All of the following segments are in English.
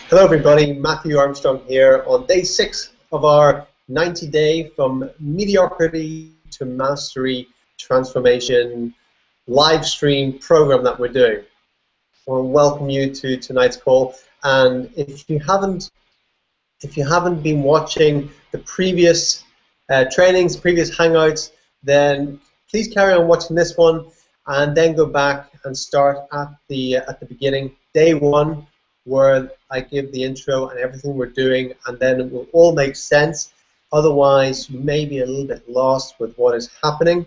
Hello everybody, Matthew Armstrong here on day 6 of our 90-day from Mediocrity to Mastery transformation live stream program that we're doing. I want to welcome you to tonight's call, and if you haven't been watching the previous trainings, previous hangouts, then please carry on watching this one and then go back and start at the beginning, day 1, where I give the intro and everything we're doing, and then it will all make sense. Otherwise, you may be a little bit lost with what is happening.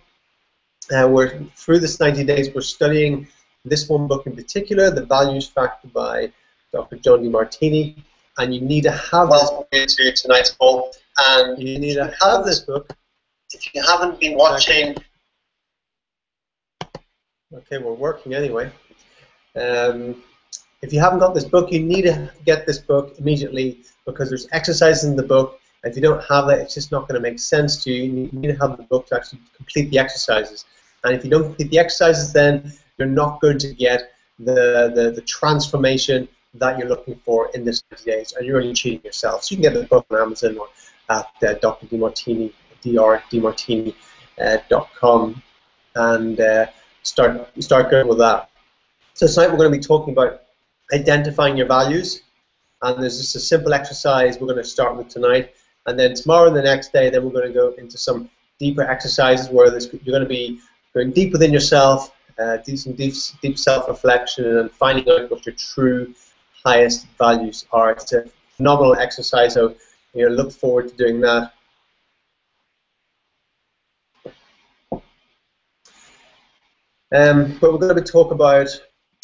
We're through this 90 days. We're studying this one book in particular, The Values Factor by Dr. John Demartini, and you need to have this book to tonight's call. And you need to have this book if you haven't been watching. Okay, we're working anyway. If you haven't got this book, you need to get this book immediately, because there's exercises in the book. If you don't have it, it's just not going to make sense to you. You need to have the book to actually complete the exercises. And if you don't complete the exercises, then you're not going to get the transformation that you're looking for in this 90 days, and you're only cheating yourself. So you can get the book on Amazon or at Dr. Demartini, drdemartini.com, and start going with that. So tonight we're going to be talking about identifying your values, and there's just a simple exercise we're going to start with tonight, and then tomorrow and the next day then we're going to go into some deeper exercises where you're going to be going deep within yourself, do some deep self-reflection and finding out what your true highest values are. It's a phenomenal exercise, so look forward to doing that. But we're going to talk about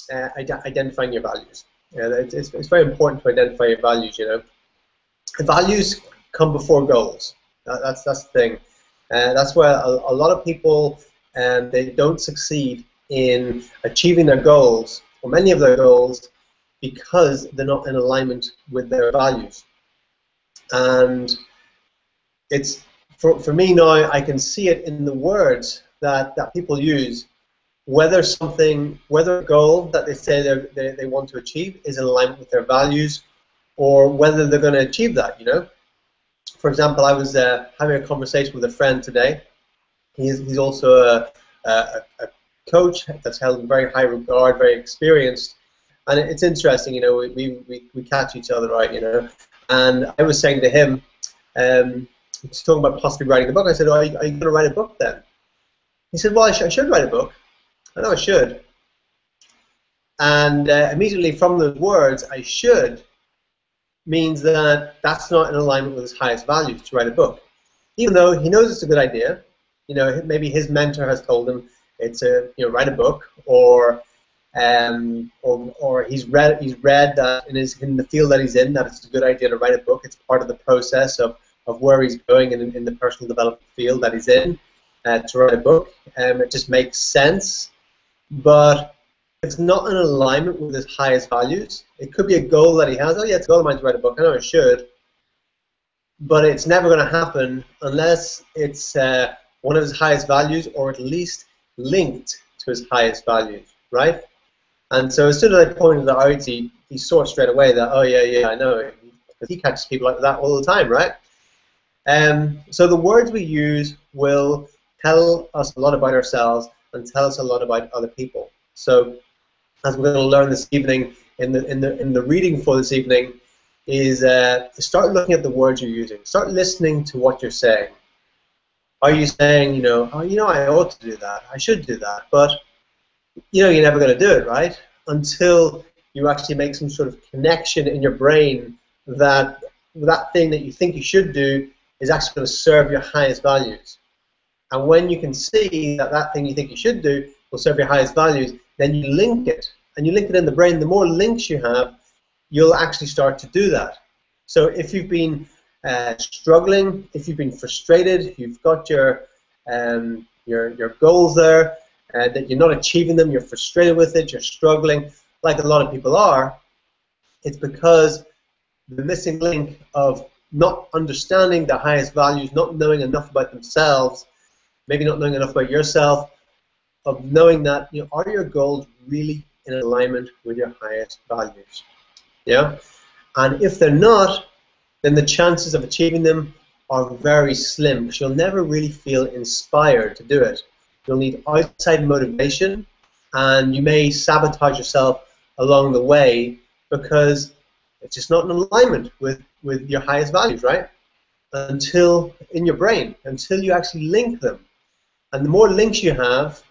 identifying your values. It's very important to identify your values. The values come before goals. That's the thing. That's why a lot of people they don't succeed in achieving their goals, or many of their goals, because they're not in alignment with their values. And it's for me now, I can see it in the words that people use. Whether a goal that they say they want to achieve is in alignment with their values, or whether they're going to achieve that. For example, I was having a conversation with a friend today. He's also a coach that's held in very high regard, very experienced, and it's interesting. We catch each other out. And I was saying to him, he's talking about possibly writing a book. I said, are you going to write a book then? He said, well, I should write a book. I know I should. And immediately from the words, I should, means that that's not in alignment with his highest values to write a book. Even though he knows it's a good idea, maybe his mentor has told him it's write a book, or he's read that in the field that he's in, that it's a good idea to write a book. It's part of the process of where he's going in the personal development field that he's in, to write a book. It just makes sense. But it's not in alignment with his highest values. It could be a goal that he has. Oh yeah, it's a goal of mine to write a book. I know I should. But it's never going to happen unless it's one of his highest values, or at least linked to his highest values, right? And so as soon as I pointed that out, he saw straight away that, oh yeah, I know. Because he catches people like that all the time, right? So the words we use will tell us a lot about ourselves and tell us a lot about other people. So, as we're going to learn this evening in the reading for this evening, is to start looking at the words you're using. Start listening to what you're saying. Are you saying, oh, I ought to do that, I should do that, but you're never going to do it, right? Until you actually make some sort of connection in your brain that that thing that you think you should do is actually going to serve your highest values. And when you can see that that thing you think you should do will serve your highest values, then you link it. And you link it in the brain. The more links you have, you'll actually start to do that. So if you've been struggling, if you've been frustrated, you've got your goals there, that you're not achieving them, you're frustrated with it, you're struggling, like a lot of people are, it's because the missing link of not understanding the highest values, not knowing enough about themselves, maybe not knowing enough about yourself, of knowing that, are your goals really in alignment with your highest values? Yeah? And if they're not, then the chances of achieving them are very slim, because you'll never really feel inspired to do it. You'll need outside motivation, and you may sabotage yourself along the way because it's just not in alignment with your highest values, right? Until in your brain, until you actually link them. And the more links you have,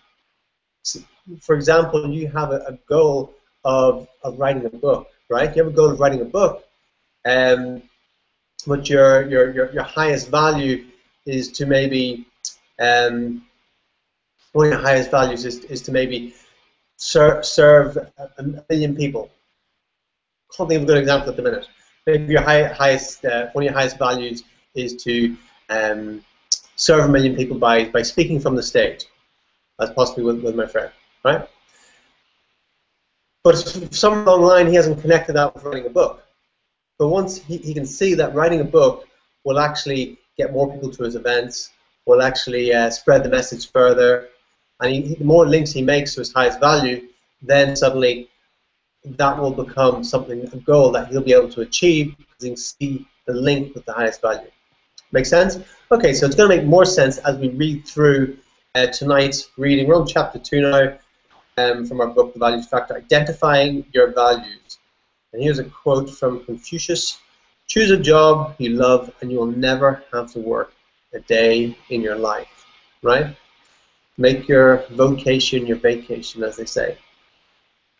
for example, you have a goal of writing a book, right? You have a goal of writing a book, but your highest value is to maybe one of your highest values is to maybe serve a million people. I can't think of a good example at the minute. Maybe your highest one of your highest values is to serve a million people by speaking from the stage, as possibly with my friend, right? But somewhere along the line, he hasn't connected that with writing a book. But once he can see that writing a book will actually get more people to his events, will actually spread the message further, and the more links he makes to his highest value, then suddenly that will become something, a goal that he'll be able to achieve because he can see the link with the highest value. Make sense? Okay, so it's going to make more sense as we read through tonight's reading. We're on chapter 2 now from our book, The Values Factor, Identifying Your Values. And here's a quote from Confucius: "Choose a job you love and you will never have to work a day in your life." Right? Make your vocation your vacation, as they say.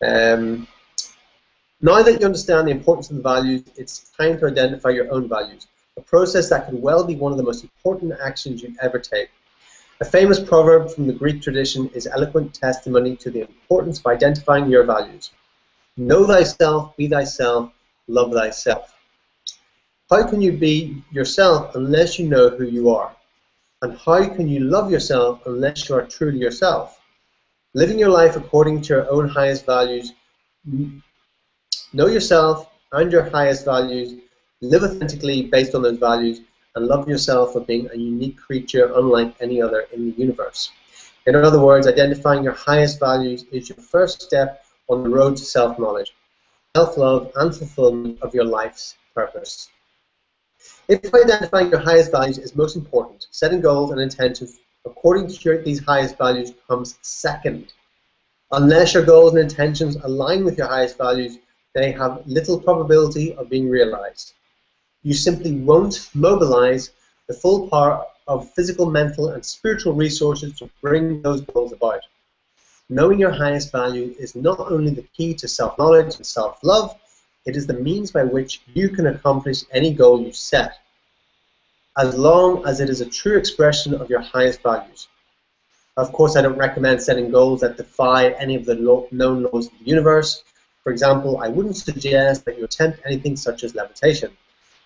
Now that you understand the importance of the values, it's time to identify your own values, a process that could well be one of the most important actions you'd ever take. A famous proverb from the Greek tradition is eloquent testimony to the importance of identifying your values. Know thyself, be thyself, love thyself. How can you be yourself unless you know who you are? And how can you love yourself unless you are true to yourself? Living your life according to your own highest values, know yourself and your highest values, live authentically based on those values, and love yourself for being a unique creature unlike any other in the universe. In other words, identifying your highest values is your first step on the road to self-knowledge, self-love, and fulfillment of your life's purpose. If identifying your highest values is most important, setting goals and intentions according to these highest values comes second. Unless your goals and intentions align with your highest values, they have little probability of being realized. You simply won't mobilize the full power of physical, mental, and spiritual resources to bring those goals about. Knowing your highest value is not only the key to self-knowledge and self-love, it is the means by which you can accomplish any goal you set, as long as it is a true expression of your highest values. Of course, I don't recommend setting goals that defy any of the known laws of the universe. For example, I wouldn't suggest that you attempt anything such as levitation,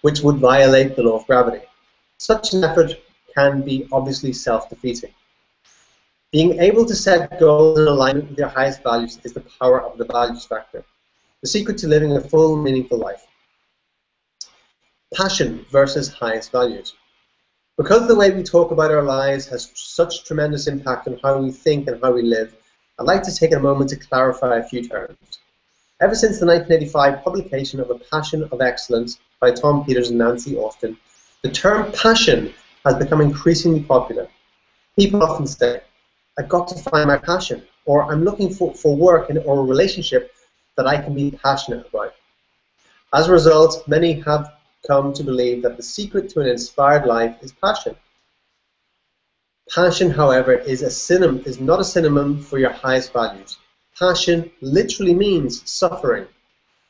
which would violate the law of gravity. Such an effort can be obviously self-defeating. Being able to set goals in alignment with your highest values is the power of the values factor, the secret to living a full, meaningful life. Passion versus highest values. Because the way we talk about our lives has such tremendous impact on how we think and how we live, I'd like to take a moment to clarify a few terms. Ever since the 1985 publication of A Passion of Excellence by Tom Peters and Nancy Austin, the term passion has become increasingly popular. People often say, "I've got to find my passion," or "I'm looking for work or a relationship that I can be passionate about." As a result, many have come to believe that the secret to an inspired life is passion. Passion, however, is not a synonym for your highest values. Passion literally means suffering.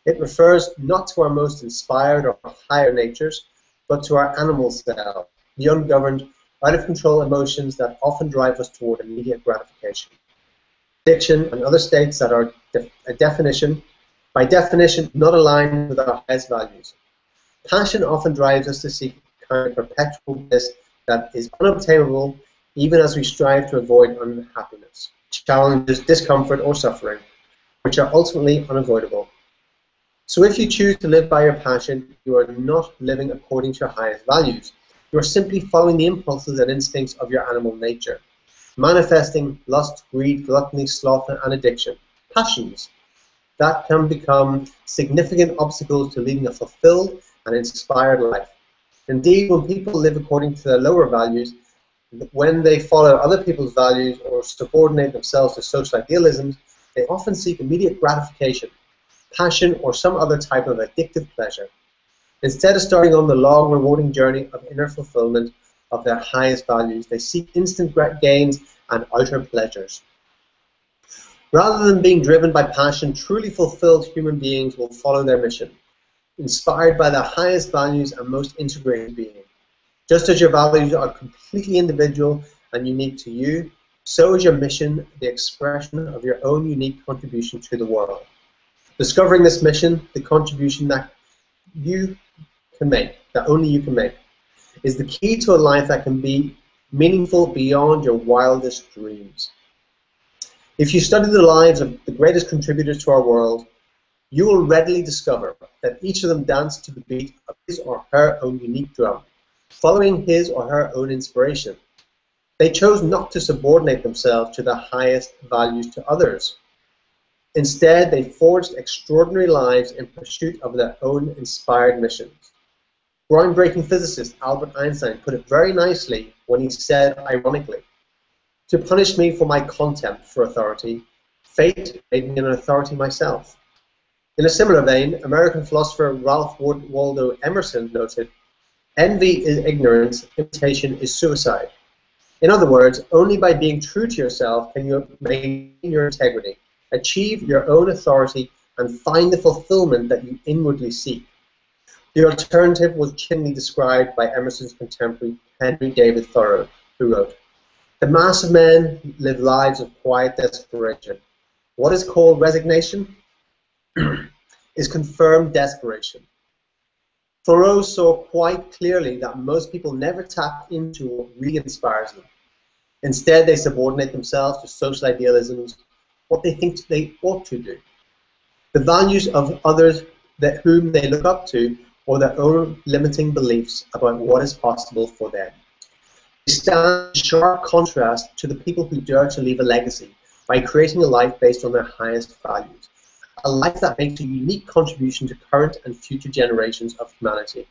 It refers not to our most inspired or higher natures, but to our animal self, the ungoverned, out-of-control emotions that often drive us toward immediate gratification. Addiction and other states that are by definition not aligned with our highest values. Passion often drives us to seek a kind of perpetual bliss that is unobtainable even as we strive to avoid unhappiness, challenges, discomfort, or suffering, which are ultimately unavoidable. So if you choose to live by your passion, you are not living according to your highest values. You are simply following the impulses and instincts of your animal nature, manifesting lust, greed, gluttony, sloth, and addiction, passions. that can become significant obstacles to leading a fulfilled and inspired life. Indeed, when people live according to their lower values, when they follow other people's values or subordinate themselves to social idealisms, they often seek immediate gratification, passion, or some other type of addictive pleasure. Instead of starting on the long, rewarding journey of inner fulfillment of their highest values, they seek instant gains and outer pleasures. Rather than being driven by passion, truly fulfilled human beings will follow their mission, inspired by their highest values and most integrated being. Just as your values are completely individual and unique to you, so is your mission the expression of your own unique contribution to the world. Discovering this mission, the contribution that you can make, that only you can make, is the key to a life that can be meaningful beyond your wildest dreams. If you study the lives of the greatest contributors to our world, you will readily discover that each of them danced to the beat of his or her own unique drum, following his or her own inspiration. They chose not to subordinate themselves to their highest values to others. Instead, they forged extraordinary lives in pursuit of their own inspired missions. Groundbreaking physicist Albert Einstein put it very nicely when he said, ironically, "To punish me for my contempt for authority, fate made me an authority myself." In a similar vein, American philosopher Ralph Waldo Emerson noted, "Envy is ignorance, imitation is suicide." In other words, only by being true to yourself can you maintain your integrity, achieve your own authority, and find the fulfillment that you inwardly seek. The alternative was chillingly described by Emerson's contemporary Henry David Thoreau, who wrote, "The mass of men live lives of quiet desperation. What is called resignation is confirmed desperation." Thoreau saw quite clearly that most people never tap into what really inspires them. Instead, they subordinate themselves to social idealisms, what they think they ought to do, the values of others whom they look up to, or their own limiting beliefs about what is possible for them. They stand in sharp contrast to the people who dare to leave a legacy by creating a life based on their highest values, a life that makes a unique contribution to current and future generations of humanity.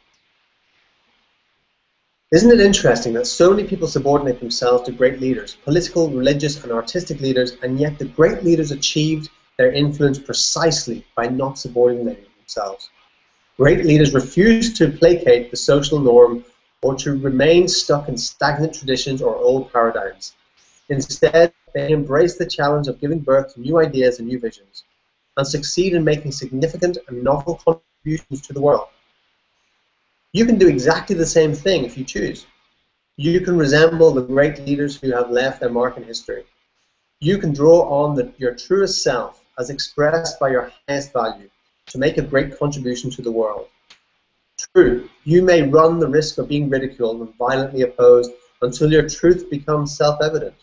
Isn't it interesting that so many people subordinate themselves to great leaders, political, religious, and artistic leaders, and yet the great leaders achieved their influence precisely by not subordinating themselves? Great leaders refuse to placate the social norm or to remain stuck in stagnant traditions or old paradigms. Instead, they embrace the challenge of giving birth to new ideas and new visions, and succeed in making significant and novel contributions to the world. You can do exactly the same thing if you choose. You can resemble the great leaders who have left their mark in history. You can draw on your truest self as expressed by your highest value to make a great contribution to the world. True, you may run the risk of being ridiculed and violently opposed until your truth becomes self-evident.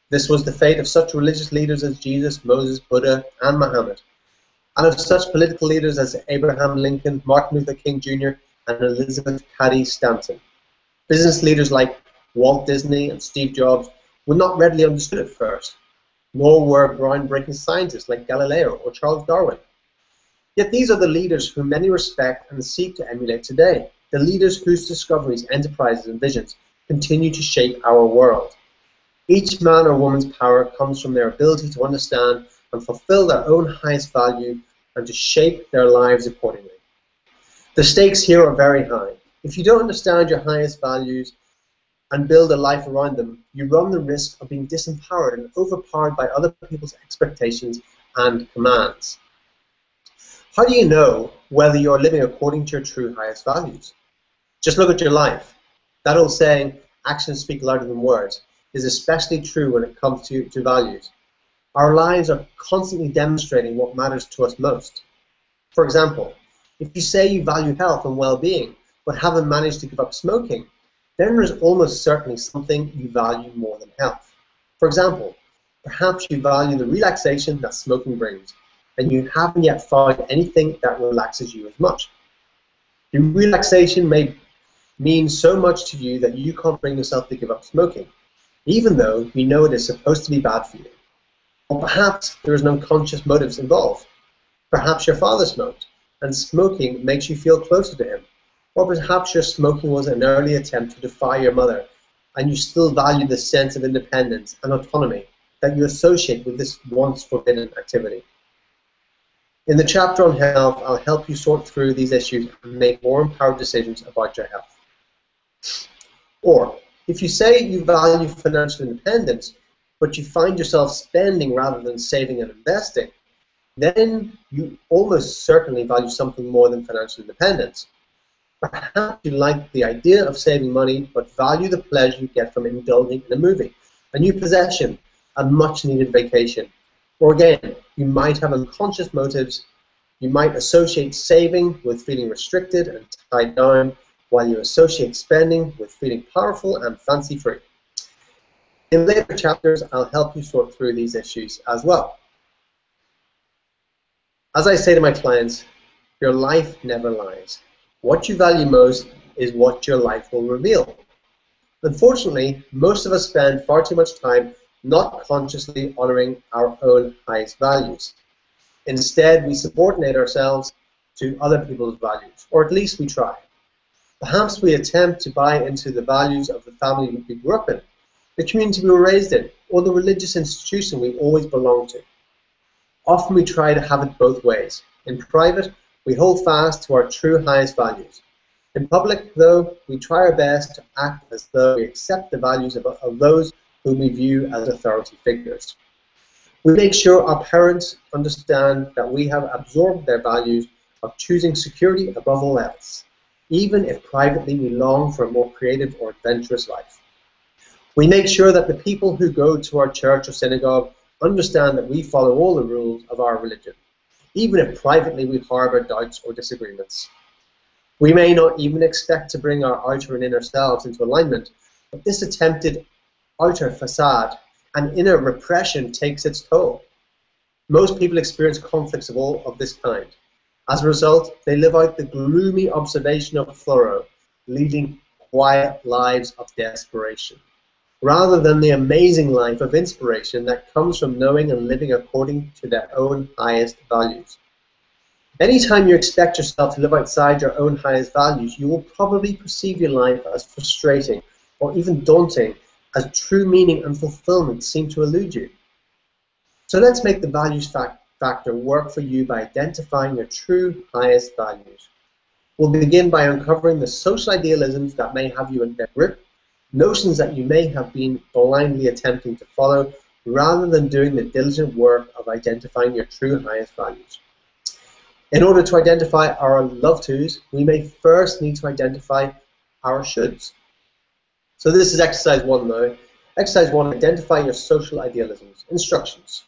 This was the fate of such religious leaders as Jesus, Moses, Buddha, and Muhammad, and of such political leaders as Abraham Lincoln, Martin Luther King Jr., and Elizabeth Cady Stanton. Business leaders like Walt Disney and Steve Jobs were not readily understood at first, nor were groundbreaking scientists like Galileo or Charles Darwin. Yet these are the leaders whom many respect and seek to emulate today, the leaders whose discoveries, enterprises, and visions continue to shape our world. Each man or woman's power comes from their ability to understand and fulfill their own highest value and to shape their lives accordingly. The stakes here are very high. If you don't understand your highest values and build a life around them, you run the risk of being disempowered and overpowered by other people's expectations and commands. How do you know whether you're living according to your true highest values? Just look at your life. That old saying, actions speak louder than words, is especially true when it comes to values. Our lives are constantly demonstrating what matters to us most. For example, if you say you value health and well-being, but haven't managed to give up smoking, then there is almost certainly something you value more than health. For example, perhaps you value the relaxation that smoking brings, and you haven't yet found anything that relaxes you as much. The relaxation may mean so much to you that you can't bring yourself to give up smoking, even though you know it is supposed to be bad for you. Or perhaps there is no conscious motives involved. Perhaps your father smoked, and smoking makes you feel closer to him. Or perhaps your smoking was an early attempt to defy your mother, and you still value the sense of independence and autonomy that you associate with this once forbidden activity. In the chapter on health, I'll help you sort through these issues and make more empowered decisions about your health. Or, if you say you value financial independence, but you find yourself spending rather than saving and investing, then you almost certainly value something more than financial independence. Perhaps you like the idea of saving money, but value the pleasure you get from indulging in a movie, a new possession, a much-needed vacation. Or again, you might have unconscious motives. You might associate saving with feeling restricted and tied down, while you associate spending with feeling powerful and fancy-free. In later chapters, I'll help you sort through these issues as well. As I say to my clients, your life never lies. What you value most is what your life will reveal. Unfortunately, most of us spend far too much time not consciously honoring our own highest values. Instead, we subordinate ourselves to other people's values, or at least we try. Perhaps we attempt to buy into the values of the family we grew up in, the community we were raised in, or the religious institution we always belonged to. Often we try to have it both ways. In private, we hold fast to our true highest values. In public, though, we try our best to act as though we accept the values of those whom we view as authority figures. We make sure our parents understand that we have absorbed their values of choosing security above all else, even if privately we long for a more creative or adventurous life. We make sure that the people who go to our church or synagogue understand that we follow all the rules of our religion, even if privately we harbor doubts or disagreements. We may not even expect to bring our outer and inner selves into alignment, but this attempted outer facade and inner repression takes its toll. Most people experience conflicts of this kind. As a result, they live out the gloomy observation of Thoreau, leading quiet lives of desperation, rather than the amazing life of inspiration that comes from knowing and living according to their own highest values. Anytime you expect yourself to live outside your own highest values, you will probably perceive your life as frustrating or even daunting, as true meaning and fulfillment seem to elude you. So let's make the values factor work for you by identifying your true highest values. We'll begin by uncovering the social idealisms that may have you in their grip, notions that you may have been blindly attempting to follow, rather than doing the diligent work of identifying your true highest values. In order to identify our love-tos, we may first need to identify our shoulds. So this is exercise 1 now. Exercise 1, identify your social idealisms. Instructions.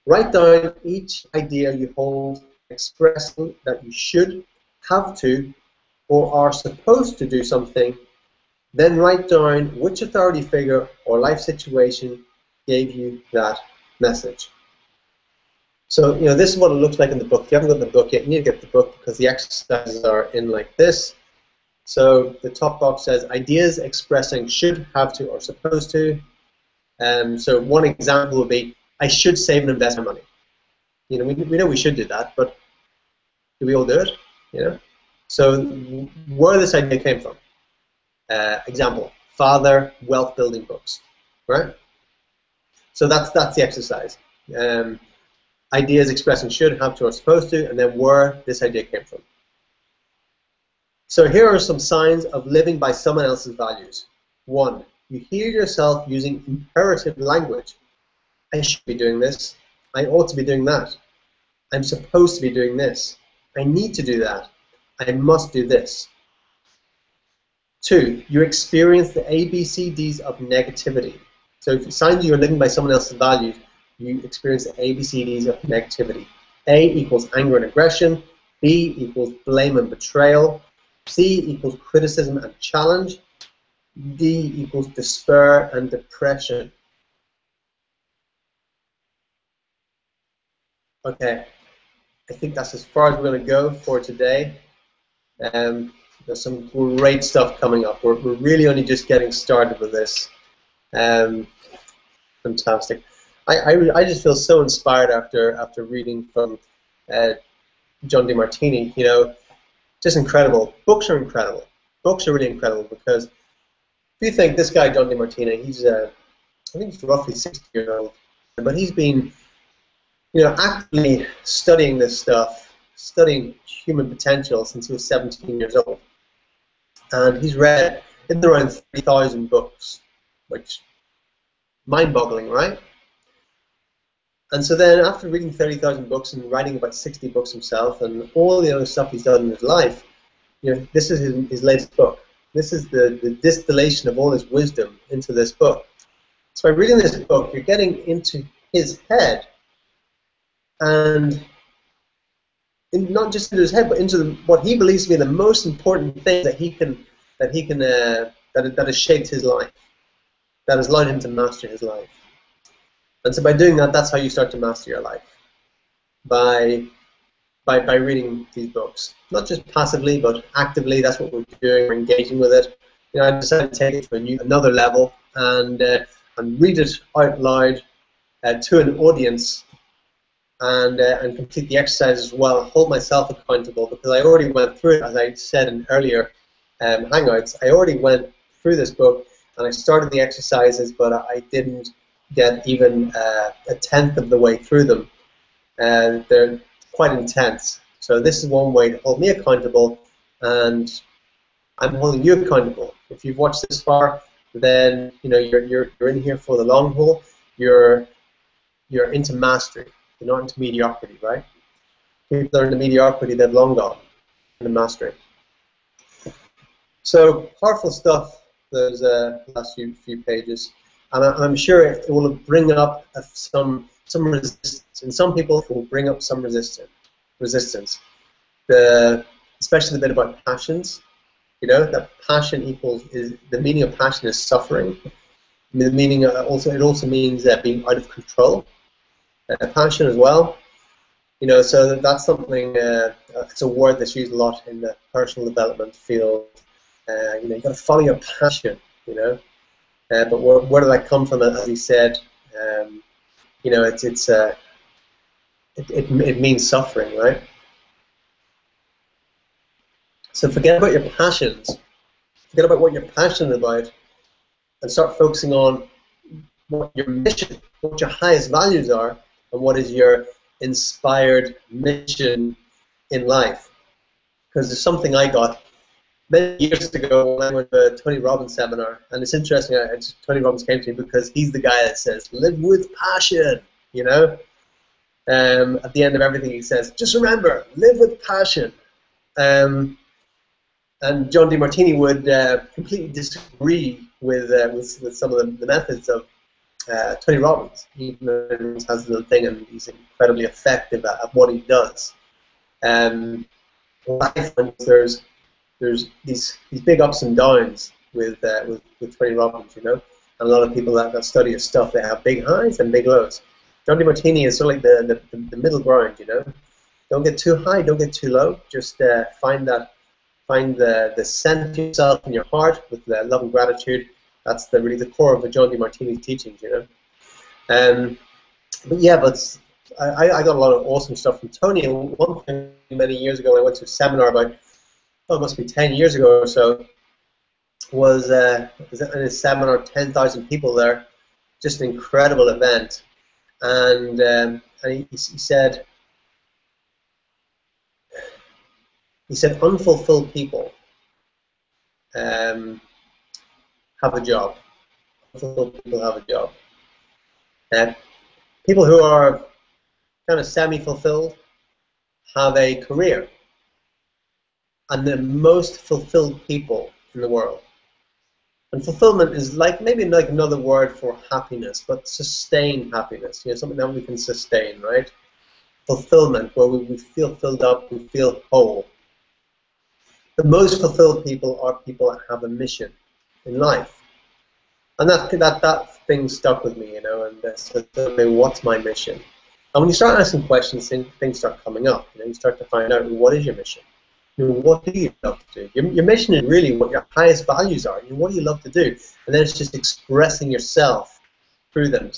Write down each idea you hold expressing that you should, have to, or are supposed to do something. Then write down which authority figure or life situation gave you that message. So, this is what it looks like in the book. If you haven't got the book yet, you need to get the book because the exercises are in like this. So the top box says ideas expressing should, have to, or supposed to. So one example would be, I should save and invest my money. We know we should do that, but do we all do it? So where this idea came from. Example, father, wealth building books, right? So that's the exercise. Ideas expressing should, have to, or supposed to, and then where this idea came from. So here are some signs of living by someone else's values. 1, you hear yourself using imperative language. I should be doing this. I ought to be doing that. I'm supposed to be doing this. I need to do that. I must do this. 2, you experience the ABCDs of negativity. So if it's signs you're living by someone else's values, you experience the ABCDs of negativity. A equals anger and aggression. B equals blame and betrayal. C equals criticism and challenge. D equals despair and depression. Okay, I think that's as far as we're going to go for today. There's some great stuff coming up. We're really only just getting started with this. Fantastic. I just feel so inspired after reading from John Demartini, you know, just incredible. Books are incredible. Books are really incredible because if you think this guy, John Demartini, he's, I think he's roughly 60 years old, but he's been, you know, actively studying this stuff, studying human potential since he was 17 years old. And he's read in around 30,000 books, which mind-boggling, right? And so then after reading 30,000 books and writing about 60 books himself and all the other stuff he's done in his life, you know, this is his latest book. This is the distillation of all his wisdom into this book. So by reading this book, you're getting into his head, and not just into his head, but into what he believes to be the most important thing that has shaped his life, that has allowed him to master his life. And so by doing that, that's how you start to master your life, by reading these books, not just passively but actively. That's what we're doing. We're engaging with it. You know, I decided to take it to another level and read it out loud to an audience, and complete the exercise as well. Hold myself accountable because I already went through it, as I said in earlier Hangouts. I already went through this book and I started the exercises, but I didn't get even a tenth of the way through them. And they're quite intense. So this is one way to hold me accountable, and I'm holding you accountable. If you've watched this far, then you know you're in here for the long haul. You're into mastery. You're not into mediocrity, right? People that are into mediocrity, they've long gone into mastery. So powerful stuff. Those last few pages, and I'm sure it will bring up some resistance. In some people, it will bring up some resistance. Especially the bit about passions. You know, that passion is the meaning of passion is suffering. The meaning it also means being out of control. Passion as well. You know, so that's something. It's a word that's used a lot in the personal development field. You know, you got to follow your passion. You know, but where did that come from? As he said, you know, it means suffering, right? So forget about your passions. Forget about what you're passionate about, and start focusing on what your mission, what your highest values are, and what is your inspired mission in life. Because there's something I got many years ago when I went to a Tony Robbins seminar, and it's interesting. Tony Robbins came to me because he's the guy that says, "Live with passion." You know, at the end of everything he says, "Just remember, live with passion." And John Demartini would completely disagree with some of the methods of Tony Robbins. He has his little thing, and he's incredibly effective at what he does. I find there's these big ups and downs with Tony Robbins, you know. And a lot of people that study his stuff, they have big highs and big lows. John Demartini is sort of like the middle ground, you know. Don't get too high, don't get too low. Just find the center of yourself in your heart with love and gratitude. That's really the core of John Demartini's teachings, you know. But yeah, I got a lot of awesome stuff from Tony. And one thing many years ago, I went to a seminar about, it must be 10 years ago or so, was in a seminar, 10,000 people there, just an incredible event. And he said, unfulfilled people have a job. Unfulfilled people have a job. People who are kind of semi-fulfilled have a career. And the most fulfilled people in the world. And fulfillment is maybe like another word for happiness, but sustained happiness. You know, something that we can sustain, right? Fulfillment, where we feel filled up, we feel whole. The most fulfilled people are people that have a mission in life, and that thing stuck with me, you know. And so, what's my mission? And when you start asking questions, things start coming up. You know, you start to find out, what is your mission? You know, what do you love to do? Your mission is really what your highest values are. You know, what do you love to do? And then it's just expressing yourself through them,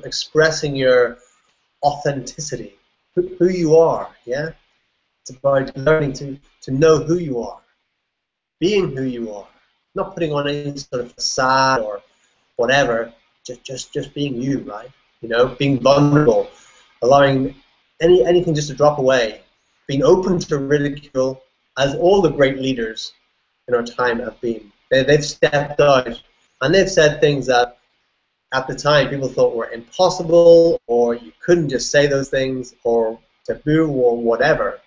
expressing your authenticity, who you are. Yeah. It's about learning to know who you are, being who you are, not putting on any sort of facade or whatever, just being you, right? You know, being vulnerable, allowing anything just to drop away, being open to ridicule, as all the great leaders in our time have been. They've stepped out and they've said things that at the time people thought were impossible, or you couldn't just say those things, or taboo, or whatever.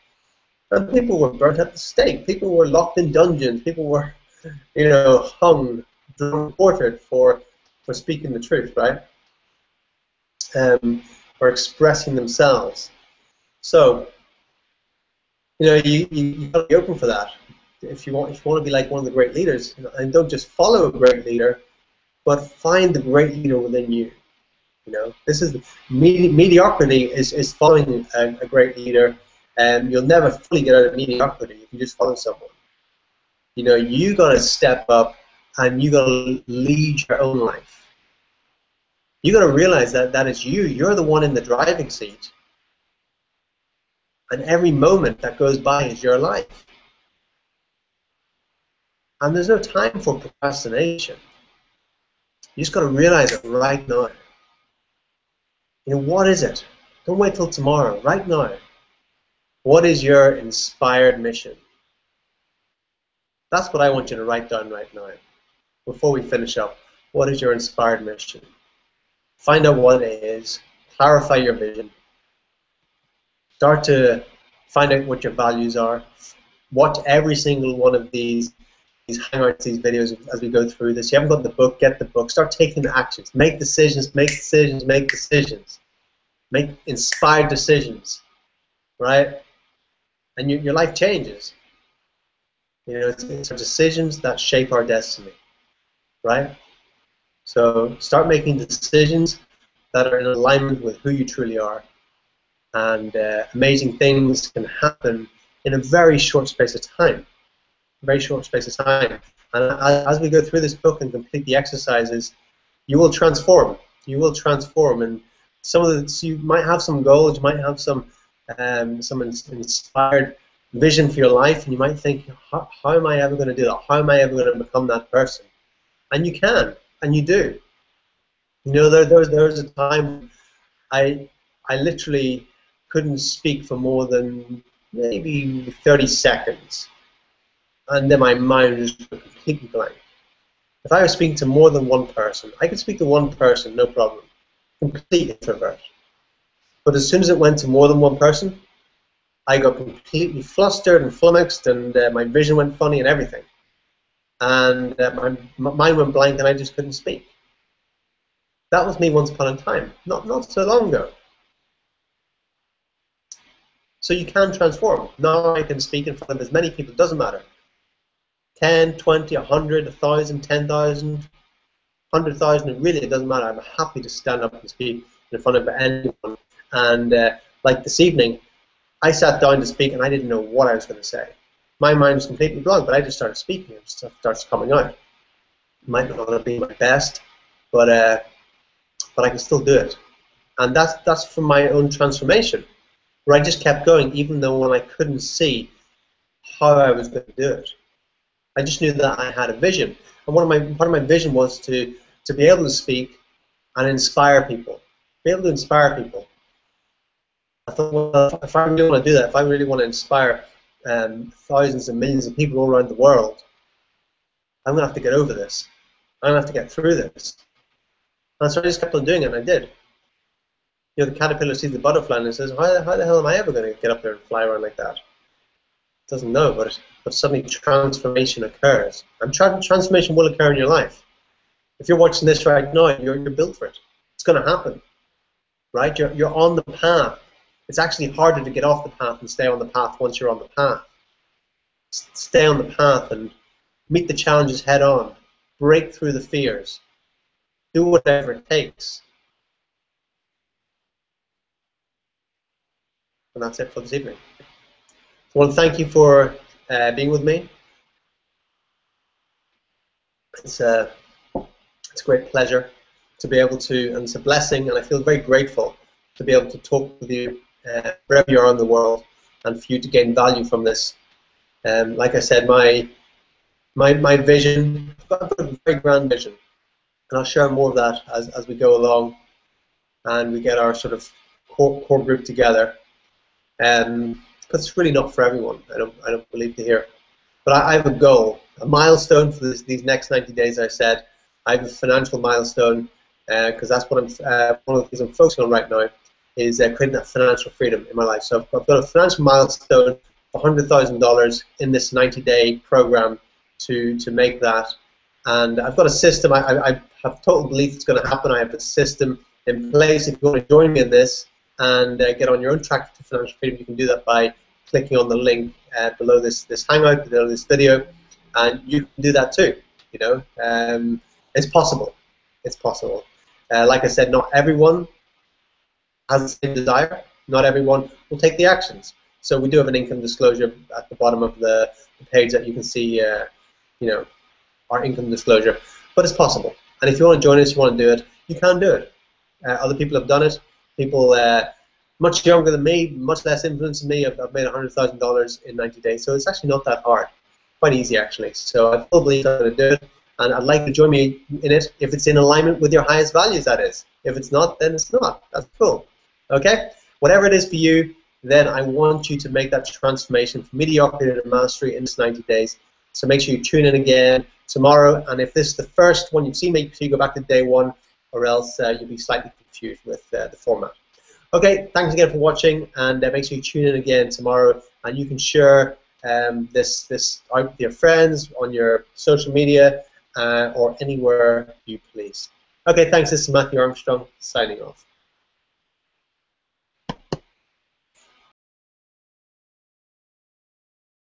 And people were burnt at the stake. People were locked in dungeons. People were, you know, hung, drawn, quartered for speaking the truth, right? Or expressing themselves. So, you know, you got to be open for that. If you want to be like one of the great leaders, you know, and don't just follow a great leader, but find the great leader within you. You know, this is mediocrity is following a great leader, and you'll never fully get out of mediocrity if you just follow someone. You know, you got to step up and you got to lead your own life. You got to realize that it's you. You're the one in the driving seat, and every moment that goes by is your life. And there's no time for procrastination. You just got to realize it right now. You know, what is it? Don't wait till tomorrow. Right now. What is your inspired mission? That's what I want you to write down right now. Before we finish up, what is your inspired mission? Find out what it is. Clarify your vision. Start to find out what your values are. Watch every single one of these hangouts, these videos as we go through this. You haven't got the book, get the book. Start taking the actions. Make decisions, make decisions, make decisions. Make inspired decisions, right? And your life changes. You know, it's our decisions that shape our destiny, right? So start making decisions that are in alignment with who you truly are. And amazing things can happen in a very short space of time. Very short space of time. And as we go through this book and complete the exercises, you will transform. You will transform. And some of the, you might have some goals, you might have some inspired vision for your life, and you might think, how am I ever going to do that? How am I ever going to become that person? And you can, and you do. You know, there was a time I literally couldn't speak for more than maybe 30 seconds. And then my mind was completely blank. If I was speaking to more than one person, I could speak to one person, no problem. Complete introvert. But as soon as it went to more than one person, I got completely flustered and flummoxed, and my vision went funny and everything. And my mind went blank, and I just couldn't speak. That was me once upon a time, not so long ago. So you can transform. Now I can speak in front of as many people, it doesn't matter. 10, 20, 100, 1,000, 10,000, 100,000, it doesn't matter. I'm happy to stand up and speak in front of anyone. And like this evening, I sat down to speak and I didn't know what I was going to say. My mind was completely blank, but I just started speaking and stuff starts coming out. It might not be my best, but I can still do it. And that's from my own transformation, where I just kept going even though when I couldn't see how I was going to do it. I just knew that I had a vision, and part of my vision was to be able to speak and inspire people, be able to inspire people. I thought, well, if I really want to do that, if I really want to inspire thousands and millions of people all around the world, I'm going to have to get over this. I'm going to have to get through this. And so I just kept on doing it, and I did. You know, the caterpillar sees the butterfly and it says, how the hell am I ever going to get up there and fly around like that? It doesn't know, but suddenly transformation occurs. And transformation will occur in your life. If you're watching this right now, you're built for it. It's going to happen, right? You're on the path. It's actually harder to get off the path and stay on the path once you're on the path. Stay on the path and meet the challenges head on. Break through the fears. Do whatever it takes. And that's it for this evening. So I want to thank you for being with me. It's a great pleasure to be able to, and it's a blessing, and I feel very grateful to be able to talk with you wherever you are in the world, and for you to gain value from this. Like I said, my vision, I've got a very grand vision, and I'll share more of that as we go along and we get our sort of core group together. Because it's really not for everyone, I don't believe to hear. But I have a goal, a milestone for these next 90 days. I said I have a financial milestone, because that's what one of the things I'm focusing on right now is creating that financial freedom in my life. So I've got a financial milestone of $100,000 in this 90-day program to make that. And I've got a system. I have total belief it's going to happen. I have a system in place. If you want to join me in this and get on your own track to financial freedom, you can do that by clicking on the link below this hangout, below this video, and you can do that too. You know, it's possible. It's possible. Like I said, not everyone has the same desire. Not everyone will take the actions. So we do have an income disclosure at the bottom of the page that you can see. You know, our income disclosure, but it's possible. And if you want to join us, you want to do it, you can do it. Other people have done it. People much younger than me, much less influence than me, have made $100,000 in 90 days. So it's actually not that hard. Quite easy, actually. So I fully believe I'm going to do it, and I'd like you to join me in it if it's in alignment with your highest values, that is. If it's not, then it's not. That's cool. Okay? Whatever it is for you, then I want you to make that transformation from mediocrity to mastery in this 90 days. So make sure you tune in again tomorrow, and if this is the first one you've seen, make sure you go back to day one, or else you'll be slightly confused with the format. Okay, thanks again for watching, and make sure you tune in again tomorrow, and you can share this out with your friends, on your social media, or anywhere you please. Okay, thanks. This is Matthew Armstrong, signing off.